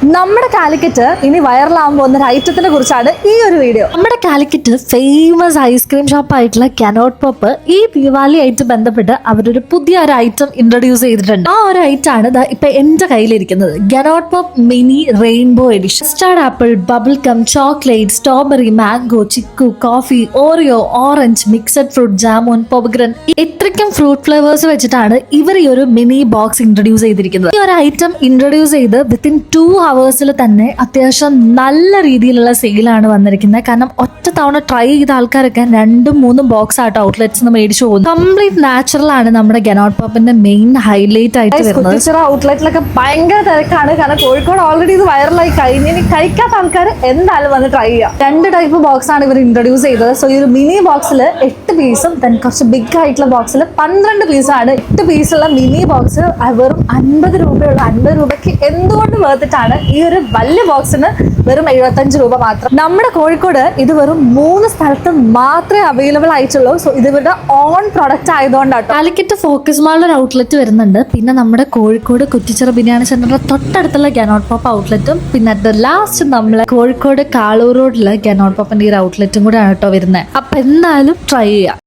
നമ്മുടെ കാലിക്കറ്റ് ഇനി വൈറലാകാൻ പോകുന്ന ഒരു ഐറ്റത്തിനെ കുറിച്ചാണ് ഈ ഒരു വീഡിയോ. നമ്മുടെ കാലിക്കറ്റ് ഫേമസ് ഐസ്ക്രീം ഷോപ്പ് ആയിട്ടുള്ള കനോട്ട് പോപ്പ് ഈ ദിവാലി ആയിട്ട് ബന്ധപ്പെട്ട് അവരൊരു പുതിയ ഒരു ഐറ്റം ഇൻട്രൊഡ്യൂസ് ചെയ്തിട്ടുണ്ട്. ആ ഒരു ഐറ്റം ആണ് ഇപ്പൊ എന്റെ കയ്യിലിരിക്കുന്നത്. കനോട്ട് pop mini rainbow edition. Custard apple, bubble gum, chocolate, strawberry, mango, chikoo, coffee, Oreo, orange, mixed fruit, jamun, pomegranate, ഇത്രയ്ക്കും ഫ്രൂട്ട് ഫ്ലേവേഴ്സ് വെച്ചിട്ടാണ് ഇവർ ഈ ഒരു മിനി ബോക്സ് ഇൻട്രൊഡ്യൂസ് ചെയ്തിരിക്കുന്നത്. ഈ ഒരു ഐറ്റം ഇൻട്രൊഡ്യൂസ് ചെയ്ത് വിത്തിൻ 2 hours തന്നെ അത്യാവശ്യം നല്ല രീതിയിലുള്ള സെയിലാണ് വന്നിരിക്കുന്നത്. കാരണം ഒറ്റ തവണ ട്രൈ ചെയ്ത ആൾക്കാരൊക്കെ 2-3 ബോക്സ് ആയിട്ട് ഔട്ട്ലെറ്റ്സ് മേടിച്ചു പോകുന്നു. കംപ്ലീറ്റ് നാച്ചുറൽ ആണ് നമ്മുടെ കനോട്ട് പോപ്പിന്റെ മെയിൻ ഹൈലൈറ്റ് ആയിട്ട് വരുന്നത്. ഔട്ട്ലെറ്റിലൊക്കെ ഭയങ്കര തിരക്കാണ്. കാരണം കോഴിക്കോട് ഓൾറെഡി ഇത് വൈറലായി കഴിഞ്ഞ് ഇനി കഴിക്കാത്ത ആൾക്കാർ എന്തായാലും വന്ന് ട്രൈ ചെയ്യാം. 2 ടൈപ്പ് ബോക്സ് ആണ് ഇവർ ഇൻട്രൊഡ്യൂസ് ചെയ്തത്. സോ ഈ ഒരു മിനി ബോക്സിൽ 8 പീസും കുറച്ച് ബിഗ് ആയിട്ടുള്ള ബോക്സിൽ 12 പീസാണ്. 8 പീസുള്ള മിനി ബോക്സ് വെറും 50 രൂപയുള്ള 50 രൂപയ്ക്ക് എന്തുകൊണ്ട് വേർത്തിട്ടാണ്. ഈ ഒരു വലിയ ബോക്സിന് വെറും 75 രൂപ മാത്രം. നമ്മുടെ കോഴിക്കോട് ഇത് വെറും 3 സ്ഥലത്ത് മാത്രമേ അവൈലബിൾ ആയിട്ടുള്ളൂ. സോ ഇത് ഇവരുടെ ഓൺ പ്രൊഡക്റ്റ് ആയതുകൊണ്ടാണ്. കാലിക്കറ്റ് ഫോക്കസ് മാളിൽ ഒരു ഔട്ട്ലെറ്റ് വരുന്നുണ്ട്. പിന്നെ നമ്മുടെ കോഴിക്കോട് കുറ്റിച്ചിറ ബിരിയാണി സെന്ററിന്റെ തൊട്ടടുത്തുള്ള കനോട്ട് പോപ്പ് ഔട്ട്ലെറ്റും പിന്നെ അറ്റ് ലാസ്റ്റ് നമ്മളെ കോഴിക്കോട് കാളൂർ റോഡിലെ കനോട്ട് പോപ്പിന്റെ ഈ ഒരു ഔട്ട്ലെറ്റും കൂടെ ആണ് കേട്ടോ വരുന്നത്. അപ്പൊ എന്തായാലും ട്രൈ ചെയ്യാം.